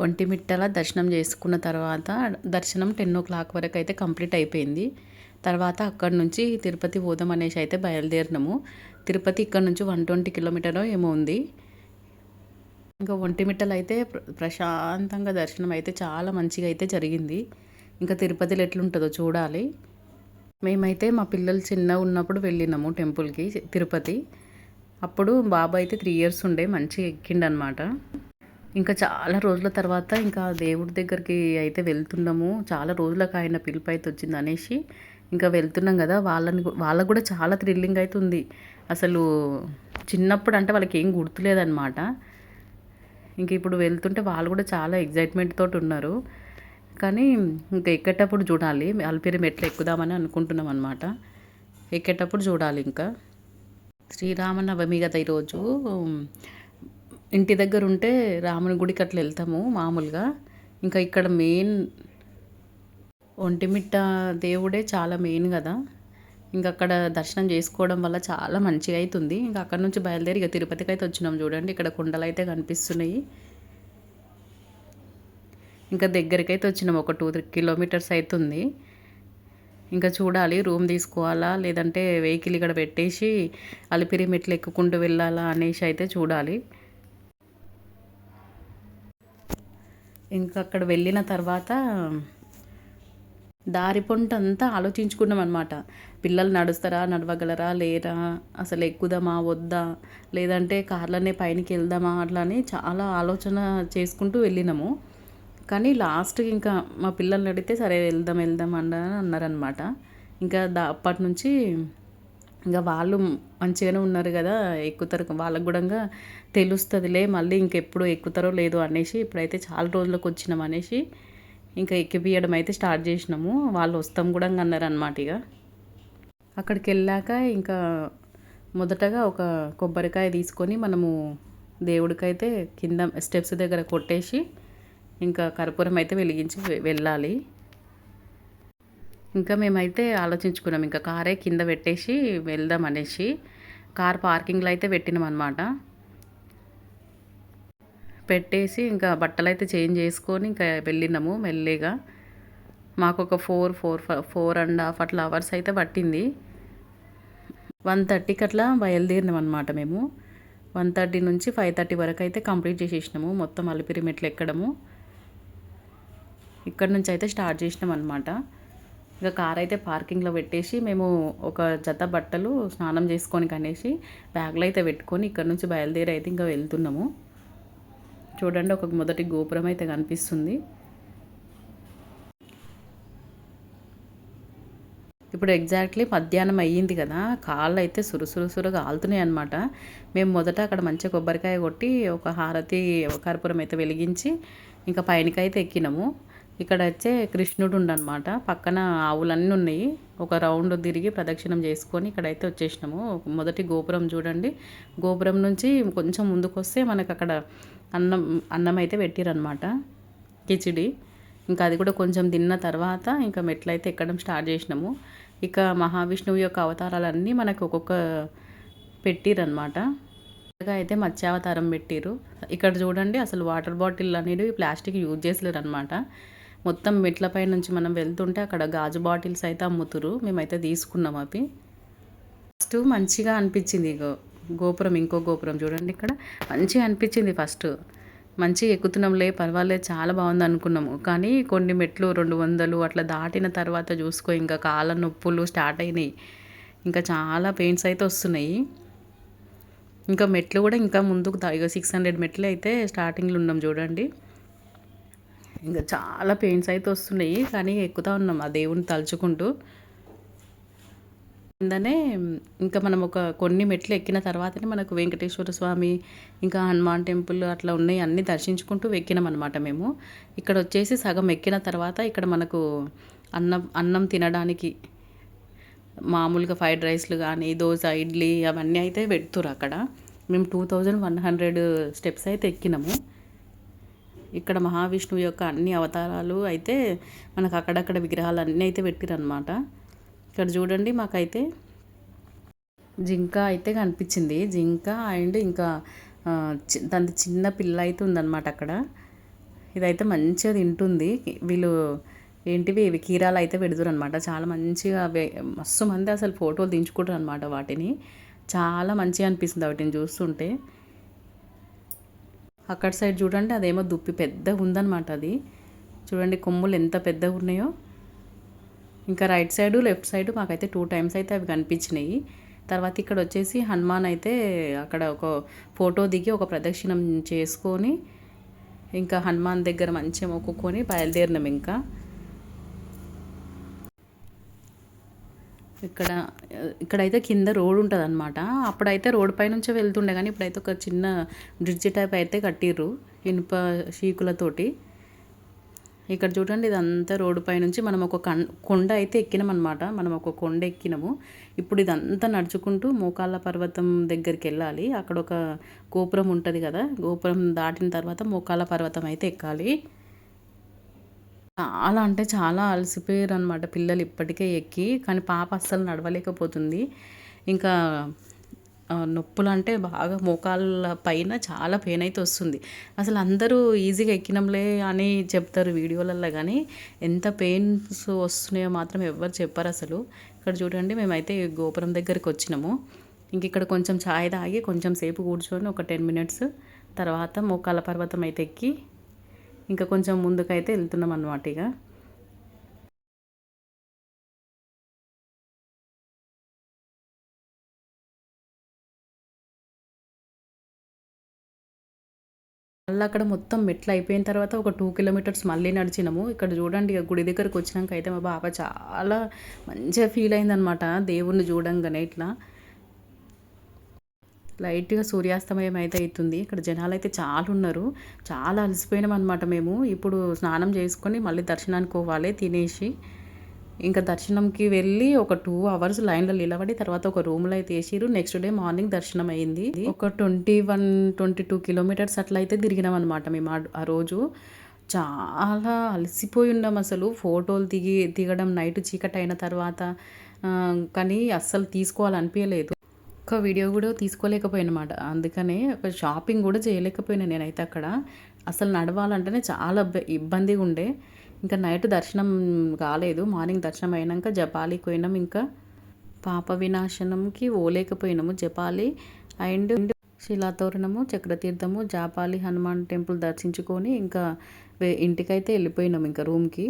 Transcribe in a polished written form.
ఒంటిమిట్టల దర్శనం చేసుకున్న తర్వాత దర్శనం 10 వరకు అయితే కంప్లీట్ అయిపోయింది. తర్వాత అక్కడి నుంచి తిరుపతి పోదాం అనేసి అయితే బయలుదేరినాము. తిరుపతి ఇక్కడ నుంచి 120 కిలోమీటరో ఏమో ఉంది. ఇంకా ఒంటిమిట్టలో అయితే ప్రశాంతంగా దర్శనం అయితే చాలా మంచిగా అయితే జరిగింది. ఇంకా తిరుపతిలో ఎట్లుంటుందో చూడాలి. మేమైతే మా పిల్లలు చిన్నగా ఉన్నప్పుడు వెళ్ళినాము టెంపుల్కి తిరుపతి. అప్పుడు బాబు అయితే 3 ఇయర్స్ ఉండే మంచిగా ఎక్కిండనమాట. ఇంకా చాలా రోజుల తర్వాత ఇంకా దేవుడి దగ్గరికి అయితే వెళ్తున్నాము. చాలా రోజులకు ఆయన పిలుపు అయితే వచ్చింది అనేసి ఇంకా వెళ్తున్నాం కదా. వాళ్ళకు కూడా చాలా థ్రిల్లింగ్ అయితే ఉంది. అసలు చిన్నప్పుడు అంటే వాళ్ళకి ఏం గుర్తులేదన్నమాట. ఇంక ఇప్పుడు వెళ్తుంటే వాళ్ళు కూడా చాలా ఎగ్జైట్మెంట్ తోటి ఉన్నారు. కానీ ఇంకా ఎక్కేటప్పుడు చూడాలి. అలిపిరి మెట్లు ఎక్కుదామని అనుకుంటున్నాం అనమాట. ఎక్కేటప్పుడు చూడాలి. ఇంకా శ్రీరామనవమి కదా ఈరోజు. ఇంటి దగ్గర ఉంటే రాముని గుడికి అట్లా వెళ్తాము మామూలుగా. ఇంకా ఇక్కడ మెయిన్ ఒంటిమిట్ట దేవుడే చాలా మెయిన్ కదా. ఇంకా అక్కడ దర్శనం చేసుకోవడం వల్ల చాలా మంచిగా అవుతుంది. ఇంకా అక్కడ నుంచి బయలుదేరి ఇక తిరుపతికి అయితే వచ్చినాం. చూడండి ఇక్కడ కుండలు అయితే కనిపిస్తున్నాయి. ఇంకా దగ్గరికి అయితే వచ్చినాం. ఒక 2-3 కిలోమీటర్స్ అవుతుంది. ఇంకా చూడాలి రూమ్ తీసుకోవాలా లేదంటే వెహికల్ ఇక్కడ పెట్టేసి అలిపిరి మెట్లు ఎక్కుకుంటూ వెళ్ళాలా అనేసి అయితే చూడాలి. ఇంకా అక్కడ వెళ్ళిన తర్వాత దారి పొంట అంతా ఆలోచించుకున్నాం అనమాట. పిల్లలు నడుస్తారా, నడవగలరా, లేరా, అసలు ఎక్కుదామా వద్దా, లేదంటే కార్లనే పైనకి వెళ్దామా, అట్లా అని చాలా ఆలోచన చేసుకుంటూ వెళ్ళినాము. కానీ లాస్ట్కి ఇంకా మా పిల్లల్ని అడిగితే సరే వెళ్దాం అన్నారనమాట. ఇంకా అప్పటి నుంచి ఇంకా వాళ్ళు మంచిగానే ఉన్నారు కదా, ఎక్కుతారు, వాళ్ళకు కూడా తెలుస్తుందిలే మళ్ళీ ఇంకెప్పుడు ఎక్కుతారో లేదో అనేసి ఇప్పుడైతే చాలా రోజులకు వచ్చినాం అనేసి ఇంకా ఎక్కిపియడం అయితే స్టార్ట్ చేసినాము. వాళ్ళు వస్తాం కూడా అన్నారనమాట. ఇక అక్కడికి వెళ్ళాక ఇంకా మొదటగా ఒక కొబ్బరికాయ తీసుకొని మనము దేవుడికైతే కింద స్టెప్స్ దగ్గర కొట్టేసి ఇంకా కర్పూరం అయితే వెలిగించి వెళ్ళాలి. ఇంకా మేమైతే ఆలోచించుకున్నాం ఇంకా కారే కింద పెట్టేసి వెళ్దాం అనేసి కార్ పార్కింగ్లో అయితే పెట్టినాం అనమాట. పెట్టేసి ఇంకా బట్టలు అయితే చేంజ్ చేసుకొని ఇంకా వెళ్ళినాము మెల్లిగా. మాకు ఒక 4.5 అట్లా అవర్స్ అయితే పట్టింది. 1:30కి అట్లా బయలుదేరినాం అనమాట మేము. 1:30 నుంచి 5:30 వరకు అయితే కంప్లీట్ చేసేసినాము మొత్తం అలిపిరి మెట్లు ఎక్కడము. ఇక్కడ నుంచి అయితే స్టార్ట్ చేసినాం అనమాట. ఇంకా కార్ అయితే పార్కింగ్లో పెట్టేసి మేము ఒక జత బట్టలు స్నానం చేసుకొని కనేసి బ్యాగ్లో అయితే పెట్టుకొని ఇక్కడ నుంచి బయలుదేరి అయితే ఇంకా వెళ్తున్నాము. చూడండి ఒక మొదటి గోపురం అయితే కనిపిస్తుంది. ఇప్పుడు ఎగ్జాక్ట్లీ మధ్యాహ్నం అయ్యింది కదా, కాళ్ళు అయితే సురుసురుగా ఆలుతున్నాయి అనమాట. మేము మొదట అక్కడ మంచిగా కొబ్బరికాయ కొట్టి ఒక హారతి కర్పూరం అయితే వెలిగించి ఇంకా పైనకైతే ఎక్కినాము. ఇక్కడ వచ్చే కృష్ణుడు ఉండనమాట, పక్కన ఆవులన్నీ ఉన్నాయి. ఒక రౌండ్ తిరిగి ప్రదక్షిణం చేసుకొని ఇక్కడైతే వచ్చేసినాము. మొదటి గోపురం చూడండి. గోపురం నుంచి కొంచెం ముందుకు వస్తే మనకు అక్కడ అన్నం అయితే పెట్టిరనమాట, కిచిడి. ఇంకా అది కూడా కొంచెం తిన్న తర్వాత ఇంకా మెట్లయితే ఎక్కడం స్టార్ట్ చేసినాము. ఇక మహావిష్ణువు యొక్క అవతారాలన్నీ మనకు ఒక్కొక్క పెట్టిరనమాట. అయితే మత్స్యావతారం పెట్టిరు. ఇక్కడ చూడండి అసలు వాటర్ బాటిల్ అనేది ప్లాస్టిక్ యూజ్ చేసలేరు అనమాట. మొత్తం మెట్లపై నుంచి మనం వెళ్తుంటే అక్కడ గాజు బాటిల్స్ అయితే అమ్ముతురు. మేమైతే తీసుకున్నాం అవి. ఫస్ట్ మంచిగా అనిపించింది. గోపురం ఇంకో గోపురం చూడండి ఇక్కడ మంచిగా అనిపించింది. ఫస్ట్ మంచిగా ఎక్కుతున్నాంలే పర్వాలేదు చాలా బాగుంది అనుకున్నాము. కానీ కొన్ని మెట్లు 200 అట్లా దాటిన తర్వాత చూసుకో ఇంకా కాళ్ళ నొప్పులు స్టార్ట్ అయినాయి. ఇంకా చాలా పెయిన్స్ అయితే వస్తున్నాయి. ఇంకా మెట్లు కూడా ఇంకా ముందుకు 600 మెట్లు అయితే స్టార్టింగ్లో ఉన్నాం చూడండి. ఇంకా చాలా పెయిన్స్ అయితే వస్తున్నాయి కానీ ఎక్కుతూ ఉన్నాం ఆ దేవుని తలుచుకుంటూ. కిందనే ఇంకా మనం కొన్ని మెట్లు ఎక్కిన తర్వాతనే మనకు వెంకటేశ్వర స్వామి ఇంకా హనుమాన్ టెంపుల్ అట్లా ఉన్నాయి, అన్నీ దర్శించుకుంటూ ఎక్కినాం అనమాట మేము. ఇక్కడ వచ్చేసి సగం ఎక్కిన తర్వాత ఇక్కడ మనకు అన్నం తినడానికి మామూలుగా ఫ్రైడ్ రైస్లు కానీ దోశ ఇడ్లీ అవన్నీ అయితే పెడుతురు అక్కడ. మేము 2100 స్టెప్స్ అయితే ఎక్కినాము. ఇక్కడ మహావిష్ణువు యొక్క అన్ని అవతారాలు అయితే మనకు అక్కడక్కడ విగ్రహాలు అన్నీ అయితే పెట్టిరనమాట. ఇక్కడ చూడండి మాకైతే జింక అయితే కనిపించింది. జింక అండ్ ఇంకా దాని చిన్న పిల్ల అయితే ఉందన్నమాట అక్కడ. ఇదైతే మంచిగా తింటుంది. వీళ్ళు ఏంటివి ఇవి కీరాలు అయితే పెడుతురు అనమాట. చాలా మంచిగా మస్తు మంది అసలు ఫోటోలు దించుకుంటారు అనమాట వాటిని. చాలా మంచిగా అనిపిస్తుంది వాటిని చూస్తుంటే. అక్కడ సైడ్ చూడండి, అదేమో దుప్పి పెద్దగా ఉందన్నమాట. అది చూడండి కొమ్ములు ఎంత పెద్దగా ఉన్నాయో. ఇంకా రైట్ సైడు లెఫ్ట్ సైడు మాకైతే 2 టైమ్స్ అయితే అవి కనిపించినాయి. తర్వాత ఇక్కడ వచ్చేసి హనుమాన్ అయితే అక్కడ ఒక ఫోటో దిగి ఒక ప్రదక్షిణం చేసుకొని ఇంకా హనుమాన్ దగ్గర మంచిగా మొక్కుకొని బయలుదేరినాం. ఇంకా ఇక్కడైతే కింద రోడ్ ఉంటుంది అనమాట. అప్పుడైతే రోడ్ పై నుంచే వెళ్తుండే, కానీ ఇప్పుడైతే ఒక చిన్న బ్రిడ్జ్ టైప్ అయితే కట్టిర్రు ఇనుప షీకులతోటి. ఇక్కడ చూడండి, ఇదంతా రోడ్డు పై నుంచి మనం ఒక కొండ అయితే ఎక్కినాం అనమాట. మనం ఒక కొండ ఎక్కినాము. ఇప్పుడు ఇదంతా నడుచుకుంటూ మోకాళ్ళ పర్వతం దగ్గరికి వెళ్ళాలి. అక్కడ ఒక గోపురం ఉంటుంది కదా, గోపురం దాటిన తర్వాత మోకాళ్ళ పర్వతం అయితే ఎక్కాలి. చాలా అంటే చాలా అలసిపోయారు అనమాట పిల్లలు ఇప్పటికే ఎక్కి. కానీ పాప అస్సలు నడవలేకపోతుంది. ఇంకా నొప్పులు అంటే బాగా మోకాళ్ళ పైన చాలా పెయిన్ అయితే వస్తుంది. అసలు అందరూ ఈజీగా ఎక్కినంలే అని చెప్తారు వీడియోలలో, కానీ ఎంత పెయిన్స్ వస్తున్నాయో మాత్రం ఎవ్వరు చెప్పరు అసలు. ఇక్కడ చూడండి, మేమైతే గోపురం దగ్గరికి వచ్చినాము. ఇంక ఇక్కడ కొంచెం ఛాయ్ తాగి కొంచెం సేపు కూర్చొని ఒక 10 మినిట్స్ తర్వాత మోకాళ్ళ పర్వతం అయితే ఎక్కి ఇంకా కొంచెం ముందుకైతే వెళ్తున్నాం అన్నమాట. ఇక మళ్ళీ అక్కడ మొత్తం మెట్లు అయిపోయిన తర్వాత ఒక 2 కిలోమీటర్స్ మళ్ళీ నడిచినాము. ఇక్కడ చూడండి, ఇక గుడి దగ్గరకు వచ్చినాక అయితే మా బాబా చాలా మంచిగా ఫీల్ అయిందనమాట దేవుణ్ణి చూడంగానే. ఇట్లా లైట్గా సూర్యాస్తమయం అయితే అవుతుంది. ఇక్కడ జనాలు అయితే చాలా ఉన్నారు. చాలా అలసిపోయినాం అనమాట మేము. ఇప్పుడు స్నానం చేసుకొని మళ్ళీ దర్శనానికి పోవాలి తినేసి. ఇంకా దర్శనంకి వెళ్ళి ఒక 2 అవర్స్ లైన్లో నిలబడి తర్వాత ఒక రూమ్లో అయితే వేసిరు. నెక్స్ట్ డే మార్నింగ్ దర్శనం అయింది. ఒక 22 కిలోమీటర్స్ అట్లా అయితే తిరిగినాం అనమాట మేము ఆ రోజు. చాలా అలసిపోయి ఉన్నాం అసలు. ఫోటోలు దిగడం నైట్ చీకటి అయిన తర్వాత, కానీ అస్సలు తీసుకోవాలనిపించలేదు. ఒక్క వీడియో కూడా తీసుకోలేకపోయానమాట. అందుకనే ఒక షాపింగ్ కూడా చేయలేకపోయినా నేనైతే అక్కడ. అసలు నడవాలంటేనే చాలా ఇబ్బందిగా ఉండే. ఇంకా నైట్ దర్శనం కాలేదు. మార్నింగ్ దర్శనం అయినాక జపాలికి పోయినాం. ఇంకా పాప వినాశనంకి పోలేకపోయినాము. జపాలి అండ్ శిలాతోరణము, చక్రతీర్థము, జాపాలి హనుమాన్ టెంపుల్ దర్శించుకొని ఇంకా ఇంటికైతే వెళ్ళిపోయినాం ఇంకా రూమ్కి.